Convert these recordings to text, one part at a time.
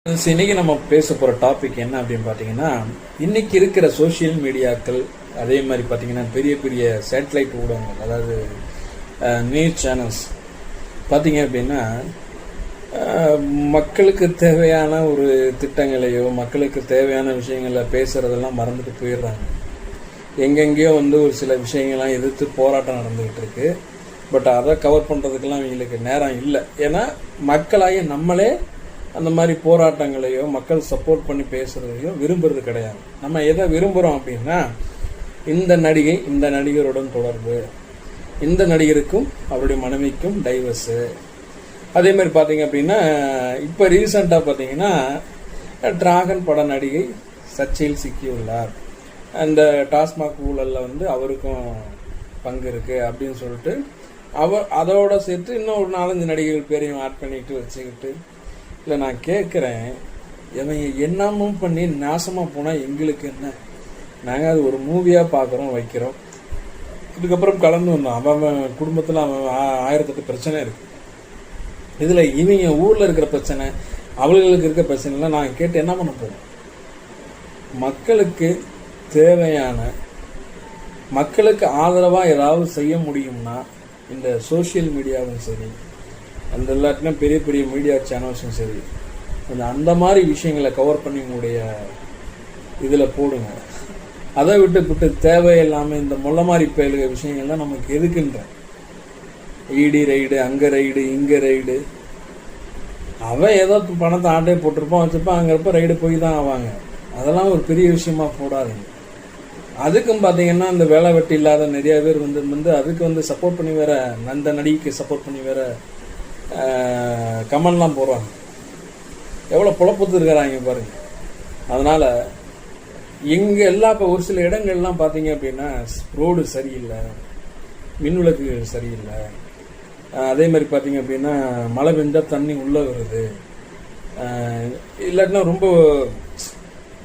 இன்னைக்கு நம்ம பேச போகிற டாபிக் என்ன அப்படின்னு பார்த்தீங்கன்னா, இன்னைக்கு இருக்கிற சோஷியல் மீடியாக்கள், அதே மாதிரி பார்த்தீங்கன்னா பெரிய பெரிய சேட்டலைட் ஊடகங்கள், அதாவது நியூஸ் சேனல்ஸ் பார்த்தீங்க அப்படின்னா, மக்களுக்கு தேவையான ஒரு திட்டங்களையோ மக்களுக்கு தேவையான விஷயங்களை பேசுகிறதெல்லாம் மறந்துட்டு போயிடுறாங்க. எங்கெங்கேயோ ஒரு சில விஷயங்கள்லாம் எதிர்த்து போராட்டம் நடந்துக்கிட்டு இருக்கு. பட் அதை கவர் பண்ணுறதுக்கெல்லாம் இவங்களுக்கு நேரம் இல்லை. ஏன்னா மக்களாகிய நம்மளே அந்த மாதிரி போராட்டங்களையோ மக்கள் சப்போர்ட் பண்ணி பேசுறதையோ விரும்புறது கிடையாது. நம்ம எதை விரும்புகிறோம் அப்படின்னா, இந்த நடிகை இந்த நடிகருடன் தொடர்பு, இந்த நடிகருக்கும் அவருடைய மனைவிக்கும் டைவர்ஸு. அதே மாதிரி பார்த்தீங்க அப்படின்னா, இப்போ ரீசண்டாக பார்த்தீங்கன்னா டிராகன் பட நடிகை சர்ச்சையில் சிக்கியுள்ளார், அந்த டாஸ்மாக் ஊழலில் அவருக்கும் பங்கு இருக்குது அப்படின்னு சொல்லிட்டு அதோட சேர்த்து இன்னும் ஒரு 4-5 நடிகர்கள் பேரையும் ஆட் பண்ணிட்டு வச்சுக்கிட்டு, இல்லை நான் கேட்குறேன், இவங்க என்னமும் பண்ணி நாசமாக போனால் எங்களுக்கு என்ன? நாங்கள் அது ஒரு மூவியாக பார்க்குறோம், வைக்கிறோம். இதுக்கப்புறம் கலந்து வந்தோம். அவன் குடும்பத்தில் அவன் 1008 பிரச்சனை இருக்குது. இதில் இவங்க ஊரில் இருக்கிற பிரச்சனை, அவர்களுக்கு இருக்கிற பிரச்சனைலாம் நாங்கள் கேட்டு என்ன பண்ண போகிறோம்? மக்களுக்கு தேவையான, மக்களுக்கு ஆதரவாக ஏதாவது செய்ய முடியும்னா, இந்த சோஷியல் மீடியாவும் சரி, அந்த எல்லாத்துனா பெரிய பெரிய மீடியா சேனல்ஸும் சரி, அந்த மாதிரி விஷயங்களை கவர் பண்ணி உங்களுடைய இதில் போடுங்க. அதை விட்டு தேவையில்லாமல் இந்த முள்ள மாதிரி பயலுக விஷயங்கள்லாம் நமக்கு எதுக்குன்ற இடி ரைடு, அங்கே ரைடு, இங்கே ரைடு. அவன் ஏதோ பணத்தை ஆட்டே போட்டிருப்பான், வச்சுருப்பான், அங்கே ரைடு போய் தான் ஆவாங்க. அதெல்லாம் ஒரு பெரிய விஷயமா போடாதீங்க. அதுக்கும் பார்த்தீங்கன்னா இந்த வேலை வெட்டி இல்லாத நிறைய பேர் அதுக்கு சப்போர்ட் பண்ணி வேற, அந்த நடிகைக்கு சப்போர்ட் பண்ணி வேற கமெண்ட்லாம் போடுறாங்க. எவ்வளோ புழப்பத்து இருக்கிறாங்க பாருங்க. அதனால் எங்கே இப்போ ஒரு சில இடங்கள்லாம் பார்த்தீங்க அப்படின்னா ரோடு சரியில்லை, மின்விளக்குகள் சரியில்லை. அதே மாதிரி பார்த்தீங்க அப்படின்னா மழை பெஞ்சால் தண்ணி உள்ளே வருது. இல்லாட்டினா ரொம்ப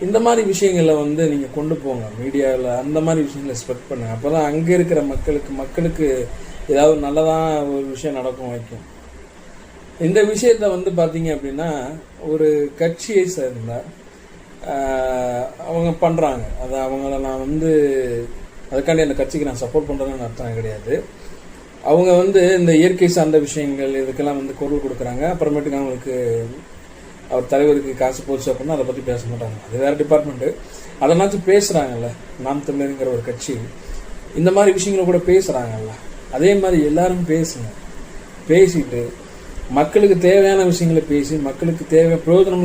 இந்த மாதிரி விஷயங்களை நீங்கள் கொண்டு போங்க மீடியாவில். அந்த மாதிரி விஷயங்களை ஸ்ப்ரெட் பண்ணுங்க. அப்போ தான் அங்கே இருக்கிற மக்களுக்கு ஏதாவது நல்லதாக ஒரு விஷயம் நடக்கும், வைக்கும். இந்த விஷயத்த பார்த்தீங்க அப்படின்னா ஒரு கட்சியை சேர்ந்த அவங்க பண்ணுறாங்க. அதை அவங்கள நான் அதுக்காண்டி அந்த கட்சிக்கு நான் சப்போர்ட் பண்ணுறதுன்னு அர்த்தம் கிடையாது. அவங்க இந்த இயற்கை சார்ந்த விஷயங்கள் இதுக்கெல்லாம் குரல் கொடுக்குறாங்க. அப்புறமேட்டுக்கு அவங்களுக்கு அவர் தலைவருக்கு காசு போச்சு அப்படின்னா அதை பற்றி பேச மாட்டாங்க. அது வேறு டிபார்ட்மெண்ட்டு. அதனாச்சும் பேசுகிறாங்கல்ல, நாம் தமிழருங்கிற ஒரு கட்சி இந்த மாதிரி விஷயங்களை கூட பேசுகிறாங்கல்ல. அதே மாதிரி எல்லாரும் பேசுங்க. பேசிட்டு மக்களுக்கு தேவையான விஷயங்களை பேசி, மக்களுக்கு பிரயோஜனம்